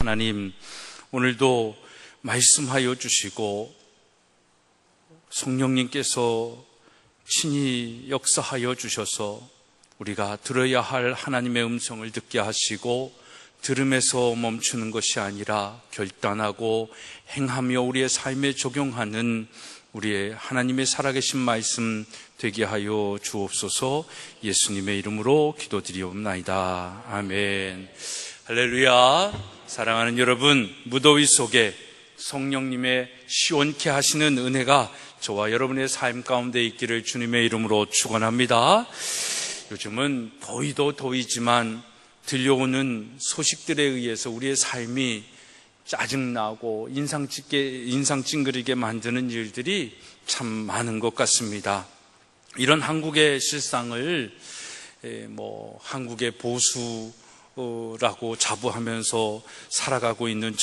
하나님, 오늘도 말씀하여 주시고 성령님께서 친히 역사하여 주셔서 우리가 들어야 할 하나님의 음성을 듣게 하시고, 들음에서 멈추는 것이 아니라 결단하고 행하며 우리의 삶에 적용하는 우리의 하나님의 살아계신 말씀 되게 하여 주옵소서. 예수님의 이름으로 기도드리옵나이다. 아멘. 할렐루야. 사랑하는 여러분, 무더위 속에 성령님의 시원케 하시는 은혜가 저와 여러분의 삶 가운데 있기를 주님의 이름으로 축원합니다. 요즘은 더위도 더위지만 들려오는 소식들에 의해서 우리의 삶이 짜증나고 인상 찡그리게 만드는 일들이 참 많은 것 같습니다. 이런 한국의 실상을 한국의 보수라고 자부하면서 살아가고 있는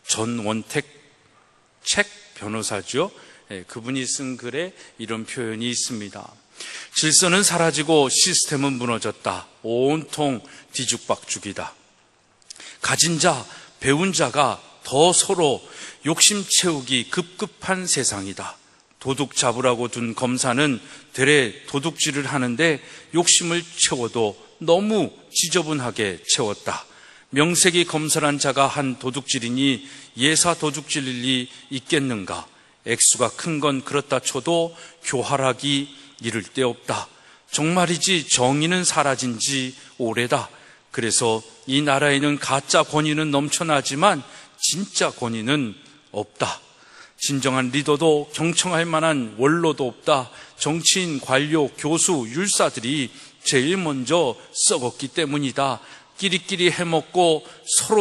전원택 책 변호사죠. 그분이 쓴 글에 이런 표현이 있습니다. 질서는 사라지고 시스템은 무너졌다. 온통 뒤죽박죽이다. 가진 자, 배운 자가 더 서로 욕심 채우기 급급한 세상이다. 도둑 잡으라고 둔 검사는 되레 도둑질을 하는데 욕심을 채워도 너무 지저분하게 채웠다. 명색이 검설한 자가 한 도둑질이니 예사 도둑질일 리 있겠는가. 액수가 큰 건 그렇다 쳐도 교활하기 이를 데 없다. 정말이지 정의는 사라진 지 오래다. 그래서 이 나라에는 가짜 권위는 넘쳐나지만 진짜 권위는 없다. 진정한 리더도 경청할 만한 원로도 없다. 정치인, 관료, 교수, 율사들이 제일 먼저 썩었기 때문이다. 끼리끼리 해먹고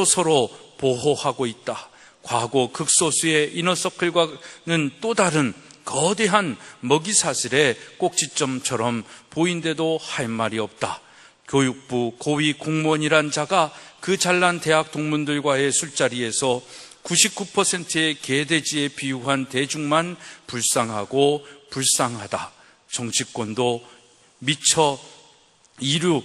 서로 보호하고 있다. 과거 극소수의 이너서클과는 또 다른 거대한 먹이사슬의 꼭지점처럼 보인데도 할 말이 없다. 교육부 고위 공무원이란 자가 그 잘난 대학 동문들과의 술자리에서 99%의 개돼지에 비유한 대중만 불쌍하고 불쌍하다. 정치권도 미쳐서 이류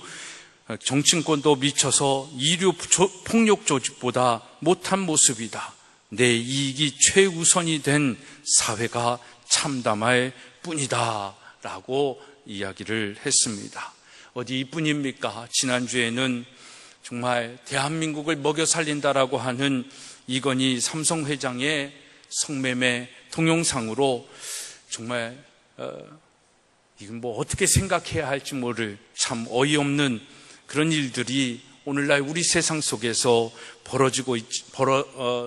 폭력 조직보다 못한 모습이다. 내 이익이 최우선이 된 사회가 참담할 뿐이다 라고 이야기를 했습니다. 어디 이뿐입니까? 지난주에는 정말 대한민국을 먹여 살린다라고 하는 이건희 삼성회장의 성매매 동영상으로 정말 이건 어떻게 생각해야 할지 모를 참 어이없는 그런 일들이 오늘날 우리 세상 속에서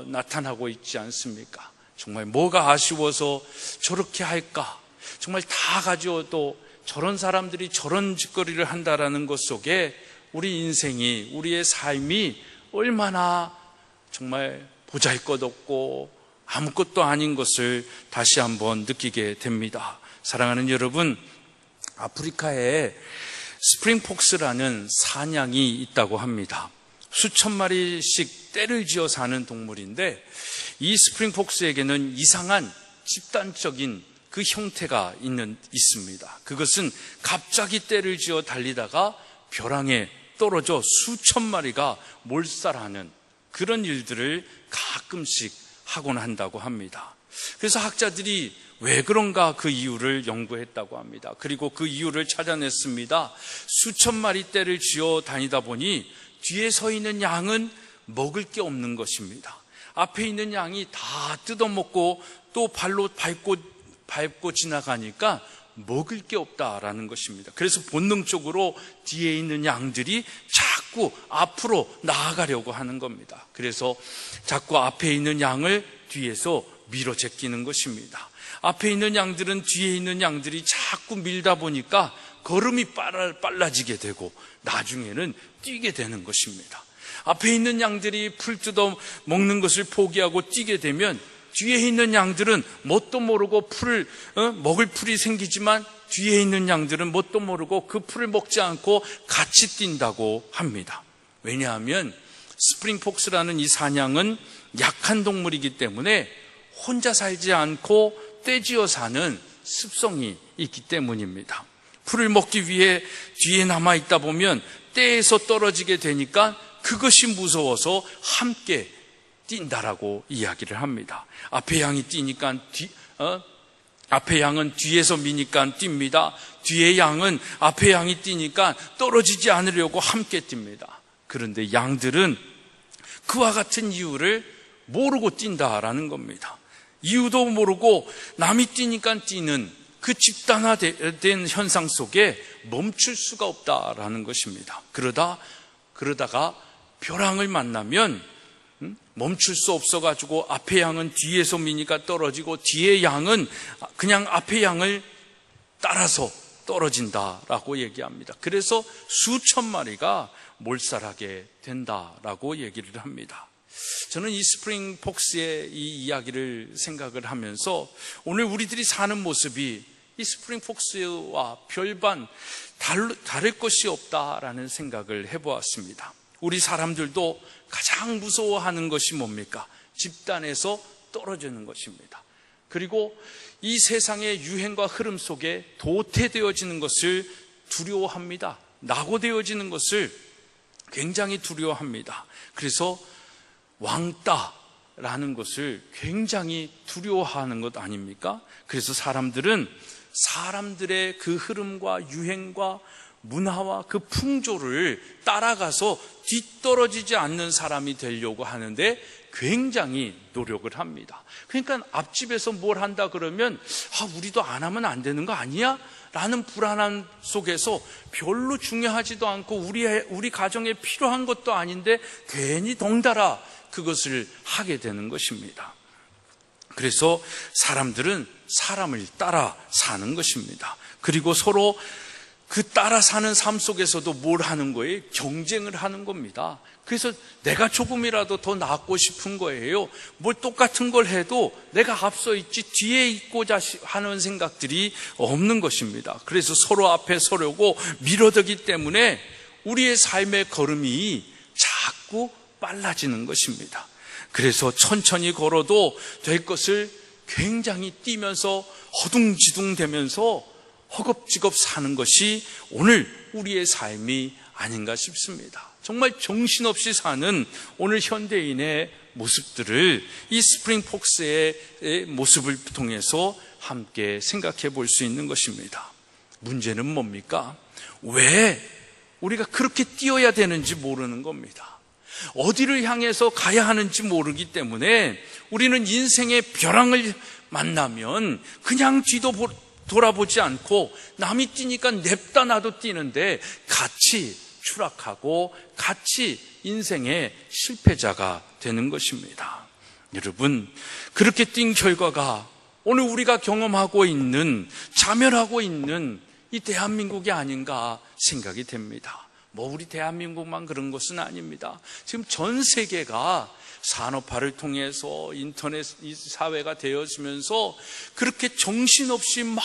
나타나고 있지 않습니까? 정말 뭐가 아쉬워서 저렇게 할까? 정말 다 가지고도 저런 사람들이 저런 짓거리를 한다라는 것 속에 우리 인생이, 우리의 삶이 얼마나 정말 보잘것없고 아무것도 아닌 것을 다시 한번 느끼게 됩니다. 사랑하는 여러분, 아프리카에 스프링폭스라는 사냥이 있다고 합니다. 수천 마리씩 떼를 지어 사는 동물인데, 이 스프링폭스에게는 이상한 집단적인 그 형태가 있습니다. 그것은 갑자기 떼를 지어 달리다가 벼랑에 떨어져 수천 마리가 몰살하는 그런 일들을 가끔씩 하곤 한다고 합니다. 그래서 학자들이 왜 그런가 그 이유를 연구했다고 합니다. 그리고 그 이유를 찾아냈습니다. 수천 마리 떼를 지어 다니다 보니 뒤에 서 있는 양은 먹을 게 없는 것입니다. 앞에 있는 양이 다 뜯어먹고 또 발로 밟고 지나가니까 먹을 게 없다라는 것입니다. 그래서 본능적으로 뒤에 있는 양들이 자꾸 앞으로 나아가려고 하는 겁니다. 그래서 자꾸 앞에 있는 양을 뒤에서 밀어 제끼는 것입니다. 앞에 있는 양들은 뒤에 있는 양들이 자꾸 밀다 보니까 걸음이 빨라지게 되고 나중에는 뛰게 되는 것입니다. 앞에 있는 양들이 풀 뜯어 먹는 것을 포기하고 뛰게 되면 뒤에 있는 양들은 뭣도 모르고 먹을 풀이 생기지만 뒤에 있는 양들은 뭣도 모르고 그 풀을 먹지 않고 같이 뛴다고 합니다. 왜냐하면 스프링폭스라는 이 사냥은 약한 동물이기 때문에 혼자 살지 않고 떼지어 사는 습성이 있기 때문입니다. 풀을 먹기 위해 뒤에 남아있다 보면 떼에서 떨어지게 되니까 그것이 무서워서 함께 뛴다라고 이야기를 합니다. 앞에 양이 뛰니까 앞에 양은 뒤에서 미니까 뜁니다. 뒤에 양은 앞에 양이 뛰니까 떨어지지 않으려고 함께 뜁니다. 그런데 양들은 그와 같은 이유를 모르고 뛴다라는 겁니다. 이유도 모르고 남이 뛰니까 뛰는 그 집단화된 현상 속에 멈출 수가 없다라는 것입니다. 그러다가 벼랑을 만나면 멈출 수 없어가지고 앞에 양은 뒤에서 미니까 떨어지고 뒤에 양은 그냥 앞에 양을 따라서 떨어진다라고 얘기합니다. 그래서 수천 마리가 몰살하게 된다라고 얘기를 합니다. 저는 이 스프링 폭스의 이 이야기를 생각을 하면서 오늘 우리들이 사는 모습이 이 스프링 폭스와 별반 다를 것이 없다라는 생각을 해보았습니다. 우리 사람들도 가장 무서워하는 것이 뭡니까? 집단에서 떨어지는 것입니다. 그리고 이 세상의 유행과 흐름 속에 도태되어지는 것을 두려워합니다. 낙오되어지는 것을 굉장히 두려워합니다. 그래서 왕따라는 것을 굉장히 두려워하는 것 아닙니까? 그래서 사람들은 사람들의 그 흐름과 유행과 문화와 그 풍조를 따라가서 뒤떨어지지 않는 사람이 되려고 하는데 굉장히 노력을 합니다. 그러니까 앞집에서 뭘 한다 그러면 우리도 안 하면 안 되는 거 아니야? 라는 불안함 속에서 별로 중요하지도 않고 우리 가정에 필요한 것도 아닌데 괜히 덩달아 그것을 하게 되는 것입니다. 그래서 사람들은 사람을 따라 사는 것입니다. 그리고 서로 그 따라 사는 삶 속에서도 뭘 하는 거예요? 경쟁을 하는 겁니다. 그래서 내가 조금이라도 더 낫고 싶은 거예요. 뭘 똑같은 걸 해도 내가 앞서 있지 뒤에 있고자 하는 생각들이 없는 것입니다. 그래서 서로 앞에 서려고 밀어대기 때문에 우리의 삶의 걸음이 자꾸 빨라지는 것입니다. 그래서 천천히 걸어도 될 것을 굉장히 뛰면서 허둥지둥 되면서 허겁지겁 사는 것이 오늘 우리의 삶이 아닌가 싶습니다. 정말 정신없이 사는 오늘 현대인의 모습들을 이 스프링 폭스의 모습을 통해서 함께 생각해 볼 수 있는 것입니다. 문제는 뭡니까? 왜 우리가 그렇게 뛰어야 되는지 모르는 겁니다. 어디를 향해서 가야 하는지 모르기 때문에 우리는 인생의 벼랑을 만나면 그냥 뒤도 돌아보지 않고 남이 뛰니까 냅다 나도 뛰는데 같이 추락하고 같이 인생의 실패자가 되는 것입니다. 여러분, 그렇게 뛴 결과가 오늘 우리가 경험하고 있는, 자멸하고 있는 이 대한민국이 아닌가 생각이 됩니다. 우리 대한민국만 그런 것은 아닙니다. 지금 전 세계가 산업화를 통해서 인터넷 사회가 되어지면서 그렇게 정신없이 막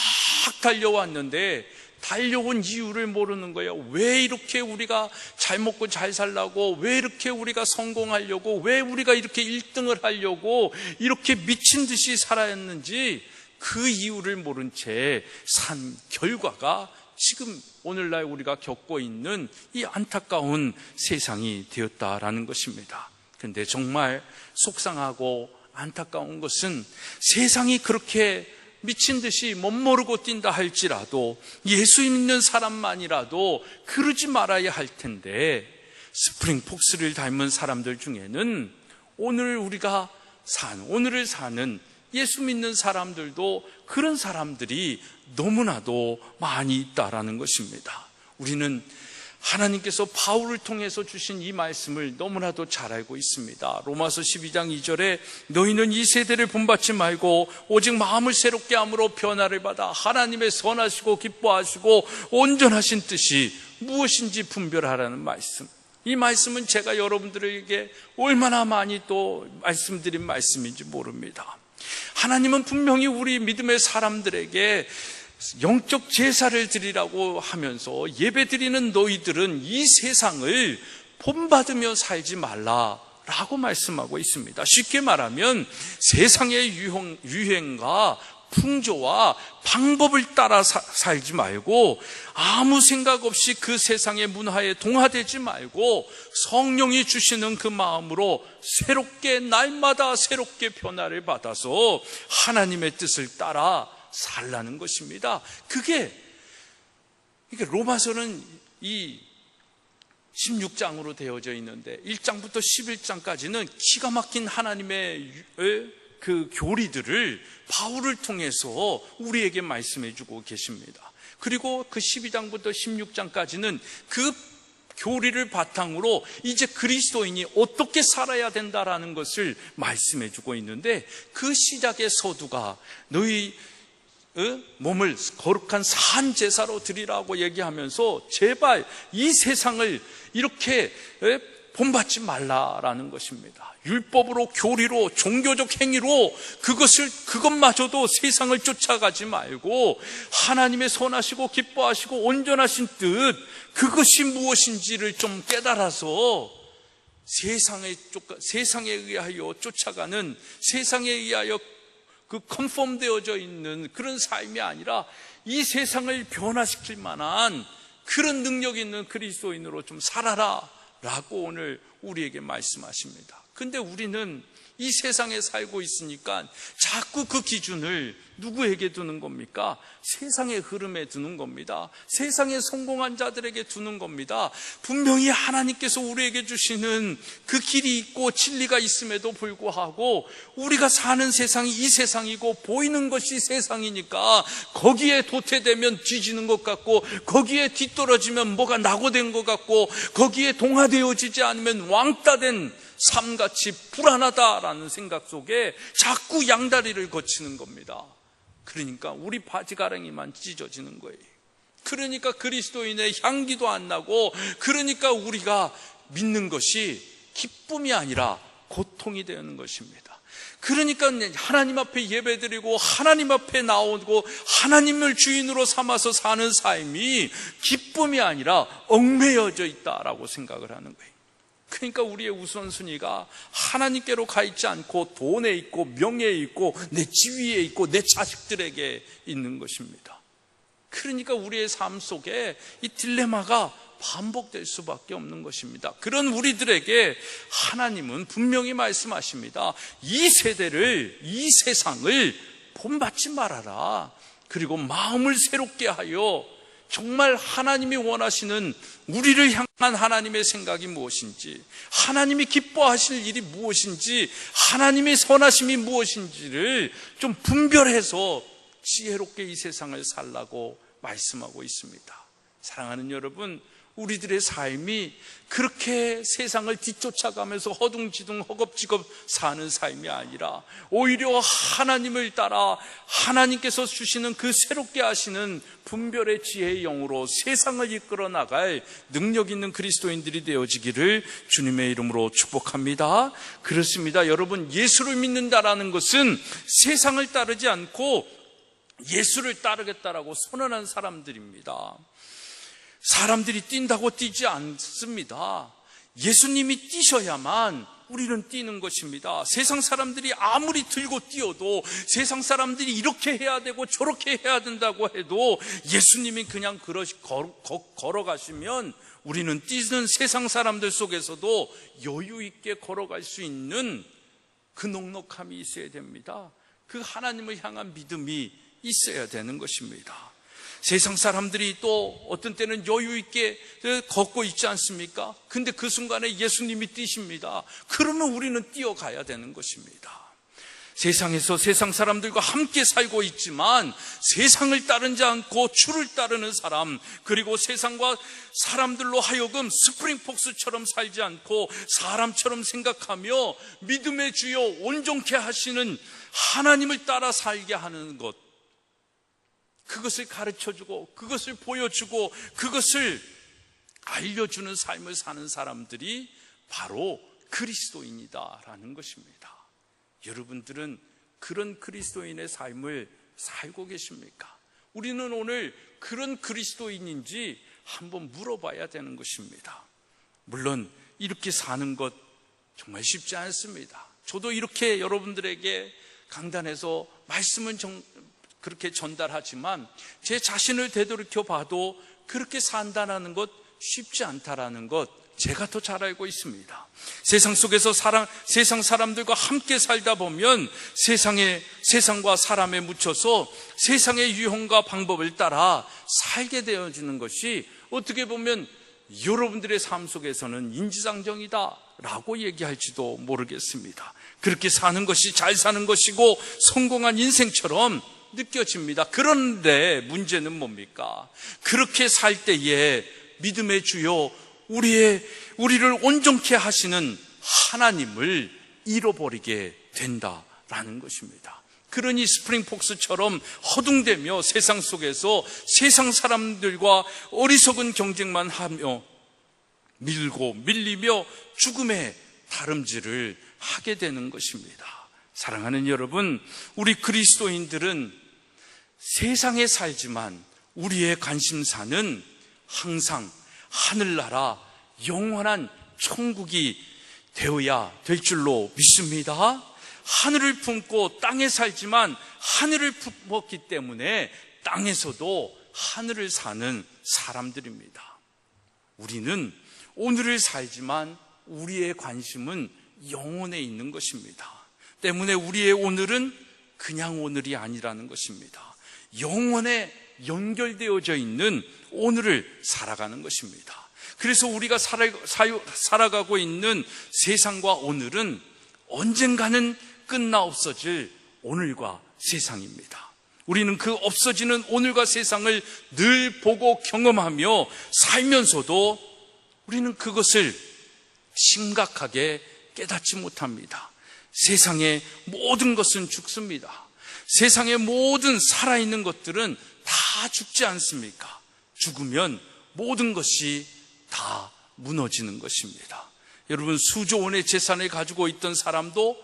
달려왔는데 달려온 이유를 모르는 거예요. 왜 이렇게 우리가 잘 먹고 잘 살라고, 왜 이렇게 우리가 성공하려고, 왜 우리가 이렇게 1등을 하려고 이렇게 미친 듯이 살아왔는지 그 이유를 모른 채 산 결과가 지금 오늘날 우리가 겪고 있는 이 안타까운 세상이 되었다라는 것입니다. 그런데 정말 속상하고 안타까운 것은 세상이 그렇게 미친 듯이 멋모르고 뛴다 할지라도 예수 믿는 사람만이라도 그러지 말아야 할 텐데 스프링 폭스를 닮은 사람들 중에는 오늘을 사는 예수 믿는 사람들도 그런 사람들이 너무나도 많이 있다라는 것입니다. 우리는 하나님께서 바울을 통해서 주신 이 말씀을 너무나도 잘 알고 있습니다. 로마서 12장 2절에 너희는 이 세대를 본받지 말고 오직 마음을 새롭게 함으로 변화를 받아 하나님의 선하시고 기뻐하시고 온전하신 뜻이 무엇인지 분별하라는 말씀. 이 말씀은 제가 여러분들에게 얼마나 많이 또 말씀드린 말씀인지 모릅니다. 하나님은 분명히 우리 믿음의 사람들에게 영적 제사를 드리라고 하면서 예배드리는 너희들은 이 세상을 본받으며 살지 말라라고 말씀하고 있습니다. 쉽게 말하면 세상의 유행과 풍조와 방법을 따라 살지 말고 아무 생각 없이 그 세상의 문화에 동화되지 말고 성령이 주시는 그 마음으로 새롭게 날마다 새롭게 변화를 받아서 하나님의 뜻을 따라 살라는 것입니다. 그게 로마서는 이 16장으로 되어져 있는데 1장부터 11장까지는 기가 막힌 하나님의 그 교리들을 바울을 통해서 우리에게 말씀해 주고 계십니다. 그리고 그 12장부터 16장까지는 그 교리를 바탕으로 이제 그리스도인이 어떻게 살아야 된다라는 것을 말씀해 주고 있는데, 그 시작의 서두가 너희 몸을 거룩한 산 제사로 드리라고 얘기하면서 제발 이 세상을 이렇게 본받지 말라라는 것입니다. 율법으로, 교리로, 종교적 행위로 그것마저도 세상을 쫓아가지 말고 하나님의 선하시고 기뻐하시고 온전하신 뜻, 그것이 무엇인지를 좀 깨달아서 세상에 의하여 쫓아가는, 세상에 의하여 컨폼되어져 있는 그런 삶이 아니라 이 세상을 변화시킬 만한 그런 능력 있는 그리스도인으로 좀 살아라 라고 오늘 우리에게 말씀하십니다. 근데 우리는 이 세상에 살고 있으니까 자꾸 그 기준을 누구에게 두는 겁니까? 세상의 흐름에 두는 겁니다. 세상에 성공한 자들에게 두는 겁니다. 분명히 하나님께서 우리에게 주시는 그 길이 있고 진리가 있음에도 불구하고 우리가 사는 세상이 이 세상이고 보이는 것이 세상이니까 거기에 도태되면 뒤지는 것 같고, 거기에 뒤떨어지면 뭐가 낙오된 것 같고, 거기에 동화되어지지 않으면 왕따된 삶같이 불안하다라는 생각 속에 자꾸 양다리를 거치는 겁니다. 그러니까 우리 바지가랑이만 찢어지는 거예요. 그러니까 그리스도인의 향기도 안 나고, 그러니까 우리가 믿는 것이 기쁨이 아니라 고통이 되는 것입니다. 그러니까 하나님 앞에 예배드리고 하나님 앞에 나오고 하나님을 주인으로 삼아서 사는 삶이 기쁨이 아니라 얽매여져 있다라고 생각을 하는 거예요. 그러니까 우리의 우선순위가 하나님께로 가 있지 않고 돈에 있고 명예에 있고 내 지위에 있고 내 자식들에게 있는 것입니다. 그러니까 우리의 삶 속에 이 딜레마가 반복될 수밖에 없는 것입니다. 그런 우리들에게 하나님은 분명히 말씀하십니다. 이 세대를, 이 세상을 본받지 말아라. 그리고 마음을 새롭게 하여 정말 하나님이 원하시는 우리를 향한 하나님의 생각이 무엇인지, 하나님이 기뻐하실 일이 무엇인지, 하나님의 선하심이 무엇인지를 좀 분별해서 지혜롭게 이 세상을 살라고 말씀하고 있습니다. 사랑하는 여러분, 우리들의 삶이 그렇게 세상을 뒤쫓아가면서 허둥지둥 허겁지겁 사는 삶이 아니라 오히려 하나님을 따라 하나님께서 주시는 그 새롭게 하시는 분별의 지혜의 영으로 세상을 이끌어 나갈 능력 있는 그리스도인들이 되어지기를 주님의 이름으로 축복합니다. 그렇습니다. 여러분, 예수를 믿는다라는 것은 세상을 따르지 않고 예수를 따르겠다라고 선언한 사람들입니다. 사람들이 뛴다고 뛰지 않습니다. 예수님이 뛰셔야만 우리는 뛰는 것입니다. 세상 사람들이 아무리 들고 뛰어도, 세상 사람들이 이렇게 해야 되고 저렇게 해야 된다고 해도 예수님이 그냥 걸어가시면 우리는 뛰는 세상 사람들 속에서도 여유 있게 걸어갈 수 있는 그 넉넉함이 있어야 됩니다. 그 하나님을 향한 믿음이 있어야 되는 것입니다. 세상 사람들이 또 어떤 때는 여유 있게 걷고 있지 않습니까? 근데 그 순간에 예수님이 뛰십니다. 그러면 우리는 뛰어가야 되는 것입니다. 세상에서 세상 사람들과 함께 살고 있지만 세상을 따르지 않고 주를 따르는 사람, 그리고 세상과 사람들로 하여금 스프링폭스처럼 살지 않고 사람처럼 생각하며 믿음의 주여 온전케 하시는 하나님을 따라 살게 하는 것, 그것을 가르쳐주고 그것을 보여주고 그것을 알려주는 삶을 사는 사람들이 바로 그리스도인이다라는 것입니다. 여러분들은 그런 그리스도인의 삶을 살고 계십니까? 우리는 오늘 그런 그리스도인인지 한번 물어봐야 되는 것입니다. 물론 이렇게 사는 것 정말 쉽지 않습니다. 저도 이렇게 여러분들에게 강단에서 말씀을 그렇게 전달하지만 제 자신을 되돌이켜 봐도 그렇게 산다는 것 쉽지 않다라는 것 제가 더 잘 알고 있습니다. 세상 속에서 세상 사람들과 함께 살다 보면 세상과 사람에 묻혀서 세상의 유형과 방법을 따라 살게 되어지는 것이 어떻게 보면 여러분들의 삶 속에서는 인지상정이다라고 얘기할지도 모르겠습니다. 그렇게 사는 것이 잘 사는 것이고 성공한 인생처럼 느껴집니다. 그런데 문제는 뭡니까? 그렇게 살 때에 믿음의 주요 우리를 온전케 하시는 하나님을 잃어버리게 된다라는 것입니다. 그러니 스프링폭스처럼 허둥대며 세상 속에서 세상 사람들과 어리석은 경쟁만 하며 밀리며 죽음의 다름질을 하게 되는 것입니다. 사랑하는 여러분, 우리 그리스도인들은 세상에 살지만 우리의 관심사는 항상 하늘나라 영원한 천국이 되어야 될 줄로 믿습니다. 하늘을 품고 땅에 살지만 하늘을 품었기 때문에 땅에서도 하늘을 사는 사람들입니다. 우리는 오늘을 살지만 우리의 관심은 영혼에 있는 것입니다. 때문에 우리의 오늘은 그냥 오늘이 아니라는 것입니다. 영혼에 연결되어져 있는 오늘을 살아가는 것입니다. 그래서 우리가 살아가고 있는 세상과 오늘은 언젠가는 끝나 없어질 오늘과 세상입니다. 우리는 그 없어지는 오늘과 세상을 늘 보고 경험하며 살면서도 우리는 그것을 심각하게 깨닫지 못합니다. 세상의 모든 것은 죽습니다. 세상의 모든 살아있는 것들은 다 죽지 않습니까? 죽으면 모든 것이 다 무너지는 것입니다. 여러분, 수조 원의 재산을 가지고 있던 사람도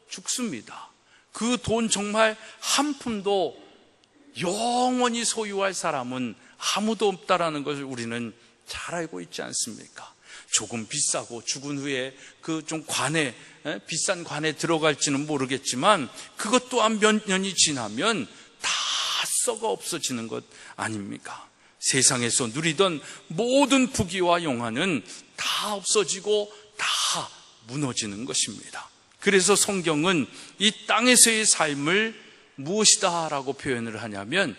죽습니다. 그 돈 정말 한 푼도 영원히 소유할 사람은 아무도 없다라는 것을 우리는 잘 알고 있지 않습니까? 조금 비싸고 죽은 후에 그 좀 비싼 관에 들어갈지는 모르겠지만 그것 또한 몇 년이 지나면 다 썩어 없어지는 것 아닙니까? 세상에서 누리던 모든 부귀와 영화는 다 없어지고 다 무너지는 것입니다. 그래서 성경은 이 땅에서의 삶을 무엇이다 라고 표현을 하냐면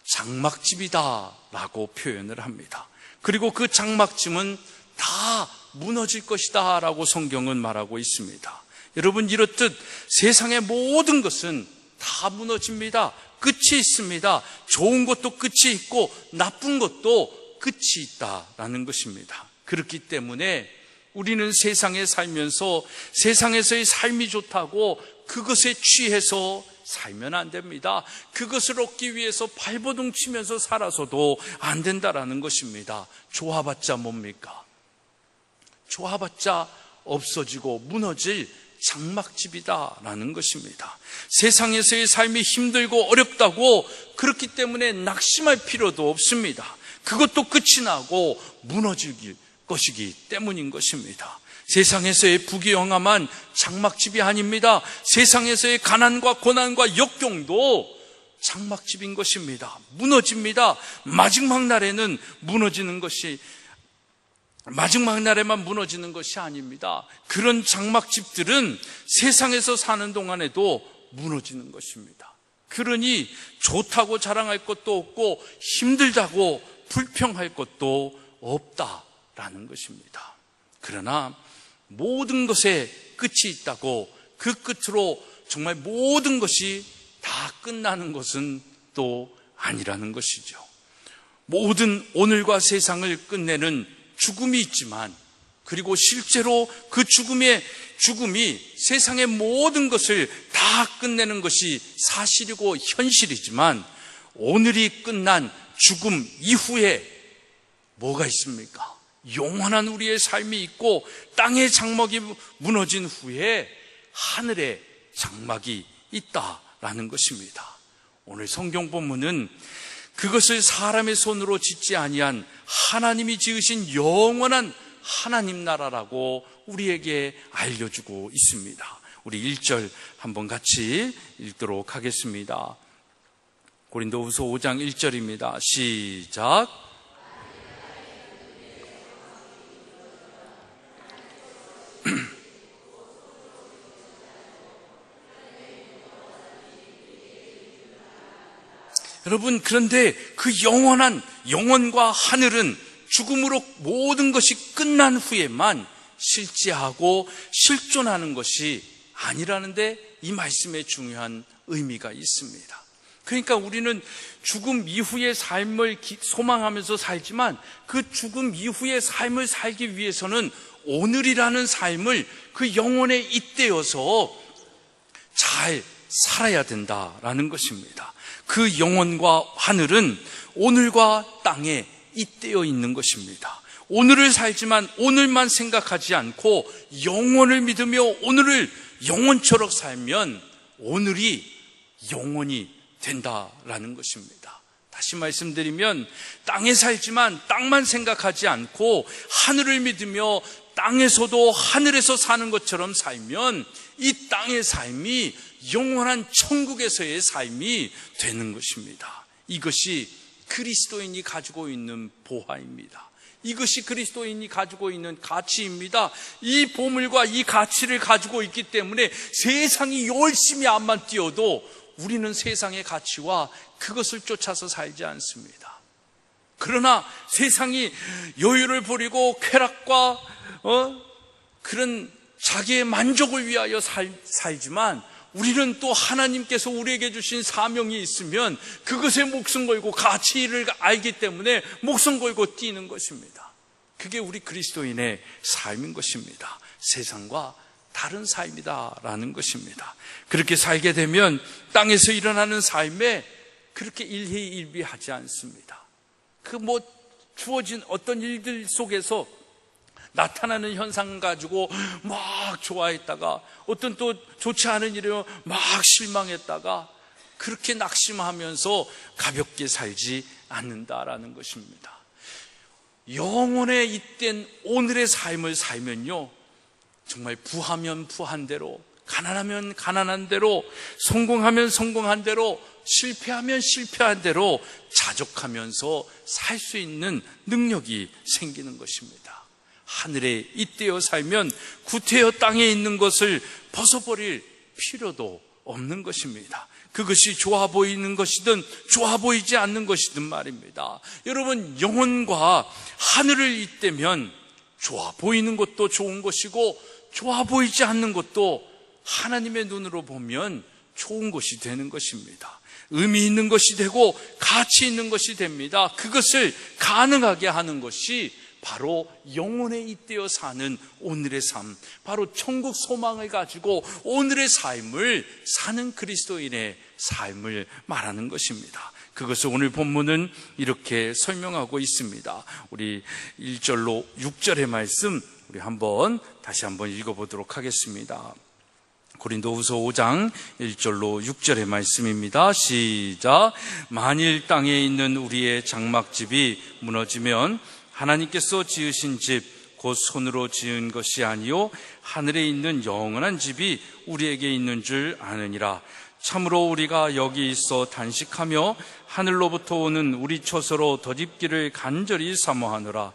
장막집이다 라고 표현을 합니다. 그리고 그 장막집은 다 무너질 것이다 라고 성경은 말하고 있습니다. 여러분, 이렇듯 세상의 모든 것은 다 무너집니다. 끝이 있습니다. 좋은 것도 끝이 있고 나쁜 것도 끝이 있다라는 것입니다. 그렇기 때문에 우리는 세상에 살면서 세상에서의 삶이 좋다고 그것에 취해서 살면 안 됩니다. 그것을 얻기 위해서 발버둥 치면서 살아서도 안 된다라는 것입니다. 좋아봤자 뭡니까? 좋아봤자 없어지고 무너질 장막집이다라는 것입니다. 세상에서의 삶이 힘들고 어렵다고 그렇기 때문에 낙심할 필요도 없습니다. 그것도 끝이 나고 무너질 것이기 때문인 것입니다. 세상에서의 부귀영화만 장막집이 아닙니다. 세상에서의 가난과 고난과 역경도 장막집인 것입니다. 무너집니다. 마지막 날에만 무너지는 것이 아닙니다. 그런 장막집들은 세상에서 사는 동안에도 무너지는 것입니다. 그러니 좋다고 자랑할 것도 없고 힘들다고 불평할 것도 없다라는 것입니다. 그러나 모든 것에 끝이 있다고 그 끝으로 정말 모든 것이 다 끝나는 것은 또 아니라는 것이죠. 모든 오늘과 세상을 끝내는 죽음이 있지만, 그리고 실제로 그 죽음이 세상의 모든 것을 다 끝내는 것이 사실이고 현실이지만, 오늘이 끝난 죽음 이후에 뭐가 있습니까? 영원한 우리의 삶이 있고 땅의 장막이 무너진 후에 하늘의 장막이 있다라는 것입니다. 오늘 성경 본문은 그것을 사람의 손으로 짓지 아니한 하나님이 지으신 영원한 하나님 나라라고 우리에게 알려주고 있습니다. 우리 1절 한번 같이 읽도록 하겠습니다. 고린도후서 5장 1절입니다. 시작. 여러분, 그런데 그 영원과 하늘은 죽음으로 모든 것이 끝난 후에만 실제하고 실존하는 것이 아니라는데 이 말씀에 중요한 의미가 있습니다. 그러니까 우리는 죽음 이후의 삶을 소망하면서 살지만 그 죽음 이후의 삶을 살기 위해서는 오늘이라는 삶을 그 영혼에 잇대어서 잘 살아야 된다라는 것입니다. 그 영혼과 하늘은 오늘과 땅에 잇대어 있는 것입니다. 오늘을 살지만 오늘만 생각하지 않고 영혼을 믿으며 오늘을 영혼처럼 살면 오늘이 영혼이 된다라는 것입니다. 다시 말씀드리면 땅에 살지만 땅만 생각하지 않고 하늘을 믿으며 땅에서도 하늘에서 사는 것처럼 살면 이 땅의 삶이 영원한 천국에서의 삶이 되는 것입니다. 이것이 그리스도인이 가지고 있는 보화입니다. 이것이 그리스도인이 가지고 있는 가치입니다. 이 보물과 이 가치를 가지고 있기 때문에 세상이 열심히 앞만 뛰어도 우리는 세상의 가치와 그것을 쫓아서 살지 않습니다. 그러나 세상이 여유를 부리고 쾌락과 그런 자기의 만족을 위하여 살지만 우리는 또 하나님께서 우리에게 주신 사명이 있으면 그것에 목숨 걸고 가치를 알기 때문에 목숨 걸고 뛰는 것입니다. 그게 우리 그리스도인의 삶인 것입니다. 세상과 다른 삶이다라는 것입니다. 그렇게 살게 되면 땅에서 일어나는 삶에 그렇게 일희일비하지 않습니다. 주어진 어떤 일들 속에서 나타나는 현상 가지고 막 좋아했다가 어떤 또 좋지 않은 일에 막 실망했다가 그렇게 낙심하면서 가볍게 살지 않는다라는 것입니다. 영혼에 잇댄 오늘의 삶을 살면요, 정말 부하면 부한 대로, 가난하면 가난한 대로, 성공하면 성공한 대로, 실패하면 실패한 대로 자족하면서 살 수 있는 능력이 생기는 것입니다. 하늘에 잇대어 살면 구태여 땅에 있는 것을 벗어버릴 필요도 없는 것입니다. 그것이 좋아 보이는 것이든 좋아 보이지 않는 것이든 말입니다. 여러분, 영혼과 하늘을 잇대면 좋아 보이는 것도 좋은 것이고 좋아 보이지 않는 것도 하나님의 눈으로 보면 좋은 것이 되는 것입니다. 의미 있는 것이 되고 가치 있는 것이 됩니다. 그것을 가능하게 하는 것이 바로 영혼에 잇대어 사는 오늘의 삶, 바로 천국 소망을 가지고 오늘의 삶을 사는 그리스도인의 삶을 말하는 것입니다. 그것을 오늘 본문은 이렇게 설명하고 있습니다. 우리 1절로 6절의 말씀 우리 다시 한번 읽어보도록 하겠습니다. 고린도후서 5장 1절로 6절의 말씀입니다. 시작. 만일 땅에 있는 우리의 장막집이 무너지면 하나님께서 지으신 집 곧 손으로 지은 것이 아니요 하늘에 있는 영원한 집이 우리에게 있는 줄 아느니라. 참으로 우리가 여기 있어 단식하며 하늘로부터 오는 우리 처소로 덧입기를 간절히 사모하노라.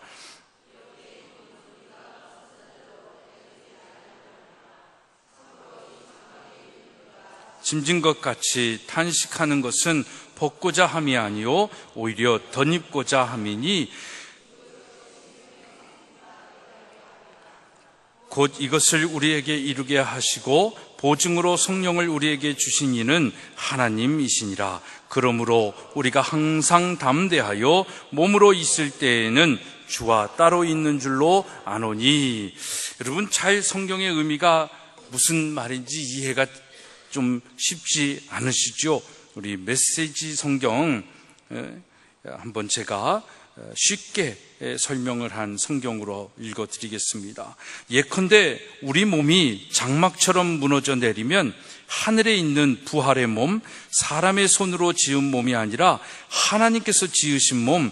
짐진 것 같이 탄식하는 것은 벗고자 함이 아니요 오히려 덧입고자 함이니 곧 이것을 우리에게 이루게 하시고 보증으로 성령을 우리에게 주신 이는 하나님이시니라. 그러므로 우리가 항상 담대하여 몸으로 있을 때에는 주와 따로 있는 줄로 아노니. 여러분, 잘 성경의 의미가 무슨 말인지 이해가 좀 쉽지 않으시죠? 우리 메시지 성경 한번 제가 쉽게 설명을 한 성경으로 읽어드리겠습니다. 예컨대 우리 몸이 장막처럼 무너져 내리면 하늘에 있는 부활의 몸, 사람의 손으로 지은 몸이 아니라 하나님께서 지으신 몸,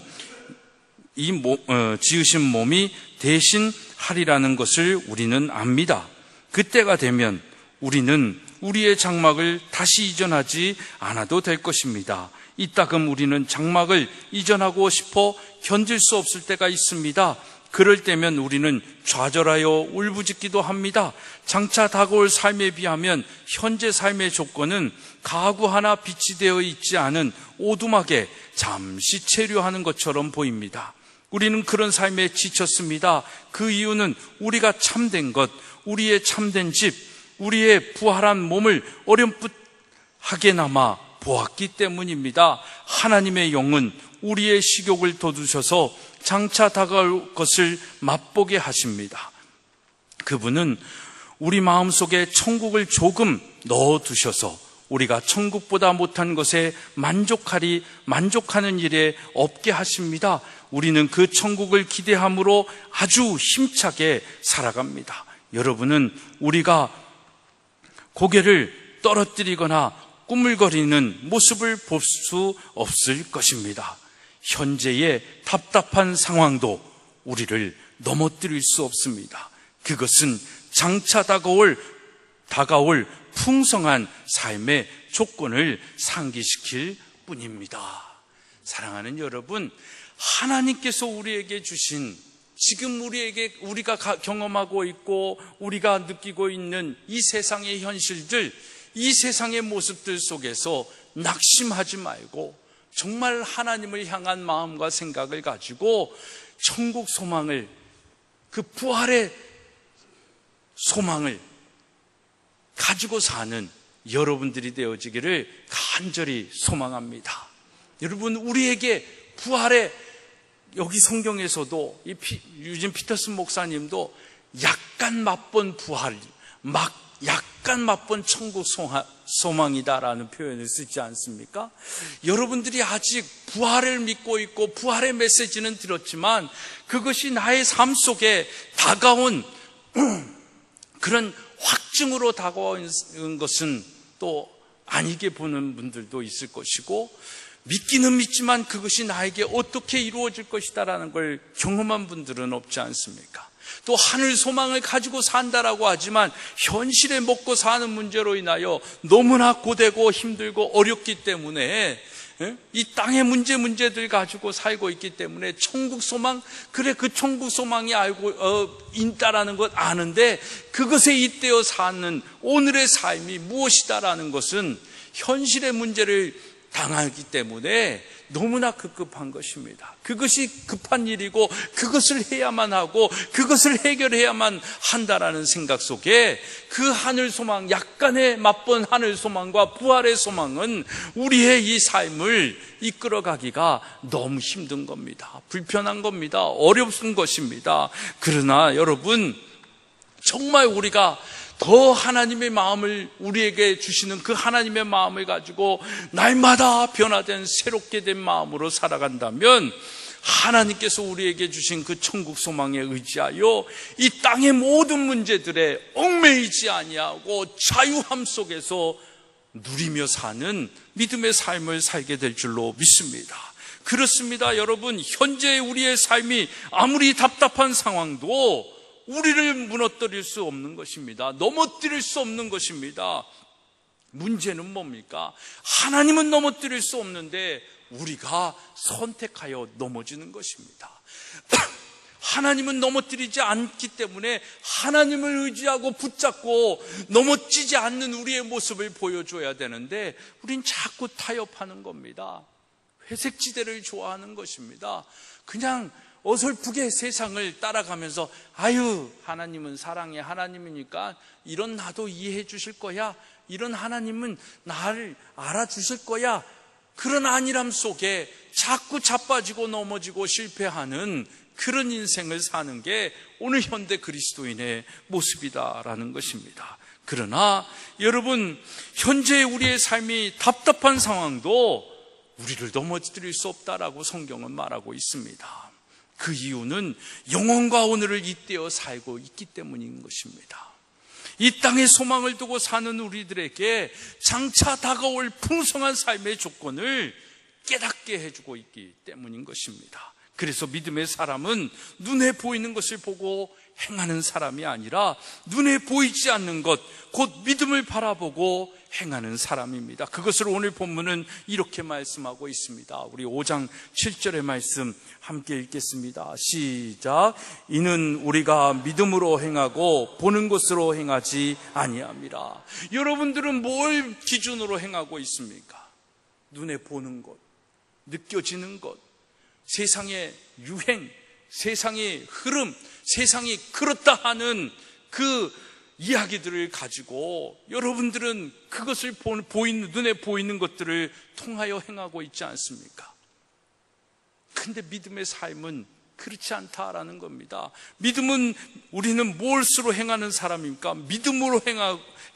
지으신 몸이 대신 하리라는 것을 우리는 압니다. 그때가 되면 우리는 우리의 장막을 다시 이전하지 않아도 될 것입니다. 이따금 우리는 장막을 이전하고 싶어 견딜 수 없을 때가 있습니다. 그럴 때면 우리는 좌절하여 울부짖기도 합니다. 장차 다가올 삶에 비하면 현재 삶의 조건은 가구 하나 빛이 되어 있지 않은 오두막에 잠시 체류하는 것처럼 보입니다. 우리는 그런 삶에 지쳤습니다. 그 이유는 우리가 참된 것, 우리의 참된 집, 우리의 부활한 몸을 어렴풋하게나마 보았기 때문입니다. 하나님의 영은 우리의 식욕을 돋우셔서 장차 다가올 것을 맛보게 하십니다. 그분은 우리 마음속에 천국을 조금 넣어두셔서 우리가 천국보다 못한 것에 만족하는 일에 없게 하십니다. 우리는 그 천국을 기대함으로 아주 힘차게 살아갑니다. 여러분은 우리가 고개를 떨어뜨리거나 꾸물거리는 모습을 볼 수 없을 것입니다. 현재의 답답한 상황도 우리를 넘어뜨릴 수 없습니다. 그것은 장차 다가올 풍성한 삶의 조건을 상기시킬 뿐입니다. 사랑하는 여러분, 하나님께서 우리에게 주신 지금 우리가 경험하고 있고 우리가 느끼고 있는 이 세상의 현실들, 이 세상의 모습들 속에서 낙심하지 말고 정말 하나님을 향한 마음과 생각을 가지고 천국 소망을, 그 부활의 소망을 가지고 사는 여러분들이 되어지기를 간절히 소망합니다. 여러분, 우리에게 부활의, 여기 성경에서도 유진 피터슨 목사님도 약간 맛본 부활, 약간 맛본 천국 소망이다라는 표현을 쓰지 않습니까? 여러분들이 아직 부활을 믿고 있고 부활의 메시지는 들었지만 그것이 나의 삶 속에 다가온 그런 확증으로 다가온 것은 또 아니게 보는 분들도 있을 것이고, 믿기는 믿지만 그것이 나에게 어떻게 이루어질 것이다라는 걸 경험한 분들은 없지 않습니까? 또 하늘 소망을 가지고 산다라고 하지만 현실에 먹고 사는 문제로 인하여 너무나 고되고 힘들고 어렵기 때문에 이 땅의 문제들 가지고 살고 있기 때문에 천국 소망, 그래 그 천국 소망이 있다라는 것 아는데 그것에 잇대어 사는 오늘의 삶이 무엇이다라는 것은 현실의 문제를 당하기 때문에 너무나 급급한 것입니다. 그것이 급한 일이고 그것을 해야만 하고 그것을 해결해야만 한다라는 생각 속에 그 하늘 소망, 약간의 맛본 하늘 소망과 부활의 소망은 우리의 이 삶을 이끌어가기가 너무 힘든 겁니다. 불편한 겁니다. 어렵은 것입니다. 그러나 여러분, 정말 우리가 더 하나님의 마음을 우리에게 주시는 그 하나님의 마음을 가지고 날마다 변화된 새롭게 된 마음으로 살아간다면 하나님께서 우리에게 주신 그 천국 소망에 의지하여 이 땅의 모든 문제들에 얽매이지 아니하고 자유함 속에서 누리며 사는 믿음의 삶을 살게 될 줄로 믿습니다. 그렇습니다. 여러분, 현재 우리의 삶이 아무리 답답한 상황도 우리를 무너뜨릴 수 없는 것입니다. 넘어뜨릴 수 없는 것입니다. 문제는 뭡니까? 하나님은 넘어뜨릴 수 없는데 우리가 선택하여 넘어지는 것입니다. 하나님은 넘어뜨리지 않기 때문에 하나님을 의지하고 붙잡고 넘어지지 않는 우리의 모습을 보여줘야 되는데 우린 자꾸 타협하는 겁니다. 회색지대를 좋아하는 것입니다. 그냥 어설프게 세상을 따라가면서 아유, 하나님은 사랑의 하나님이니까 이런 나도 이해해 주실 거야, 이런 하나님은 나를 알아주실 거야, 그런 안일함 속에 자꾸 자빠지고 넘어지고 실패하는 그런 인생을 사는 게 오늘 현대 그리스도인의 모습이다라는 것입니다. 그러나 여러분, 현재 우리의 삶이 답답한 상황도 우리를 넘어뜨릴 수 없다라고 성경은 말하고 있습니다. 그 이유는 영혼과 오늘을 잇대어 살고 있기 때문인 것입니다. 이 땅에 소망을 두고 사는 우리들에게 장차 다가올 풍성한 삶의 조건을 깨닫게 해주고 있기 때문인 것입니다. 그래서 믿음의 사람은 눈에 보이는 것을 보고 행하는 사람이 아니라 눈에 보이지 않는 것, 곧 믿음을 바라보고 행하는 사람입니다. 그것을 오늘 본문은 이렇게 말씀하고 있습니다. 우리 5장 7절의 말씀 함께 읽겠습니다. 시작. 이는 우리가 믿음으로 행하고 보는 것으로 행하지 아니함이라. 여러분들은 뭘 기준으로 행하고 있습니까? 눈에 보는 것, 느껴지는 것, 세상의 유행, 세상의 흐름, 세상이 그렇다 하는 그 이야기들을 가지고 여러분들은 그것을 눈에 보이는 것들을 통하여 행하고 있지 않습니까? 근데 믿음의 삶은 그렇지 않다라는 겁니다. 믿음은 우리는 무엇으로 행하는 사람입니까? 믿음으로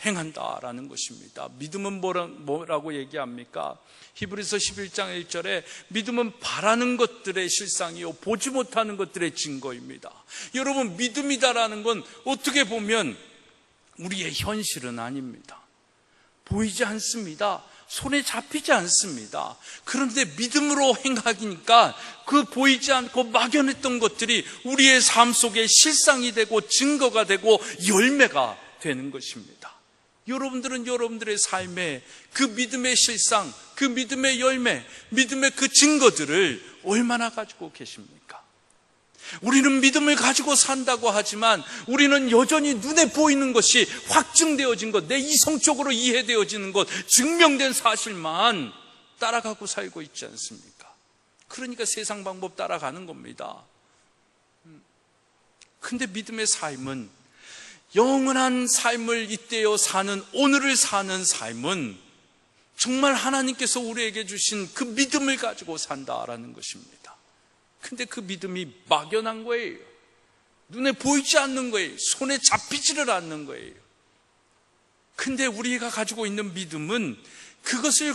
행한다라는 것입니다. 믿음은 뭐라고 얘기합니까? 히브리서 11장 1절에 믿음은 바라는 것들의 실상이요 보지 못하는 것들의 증거입니다. 여러분, 믿음이다라는 건 어떻게 보면 우리의 현실은 아닙니다. 보이지 않습니다. 손에 잡히지 않습니다. 그런데 믿음으로 행하니까 그 보이지 않고 막연했던 것들이 우리의 삶 속에 실상이 되고 증거가 되고 열매가 되는 것입니다. 여러분들은 여러분들의 삶에 그 믿음의 실상, 그 믿음의 열매, 믿음의 그 증거들을 얼마나 가지고 계십니까? 우리는 믿음을 가지고 산다고 하지만 우리는 여전히 눈에 보이는 것이 확증되어진 것, 내 이성적으로 이해되어지는 것, 증명된 사실만 따라가고 살고 있지 않습니까? 그러니까 세상 방법 따라가는 겁니다. 근데 믿음의 삶은, 영원한 삶을 잇대어 사는, 오늘을 사는 삶은 정말 하나님께서 우리에게 주신 그 믿음을 가지고 산다라는 것입니다. 근데 그 믿음이 막연한 거예요. 눈에 보이지 않는 거예요. 손에 잡히지를 않는 거예요. 근데 우리가 가지고 있는 믿음은 그것을,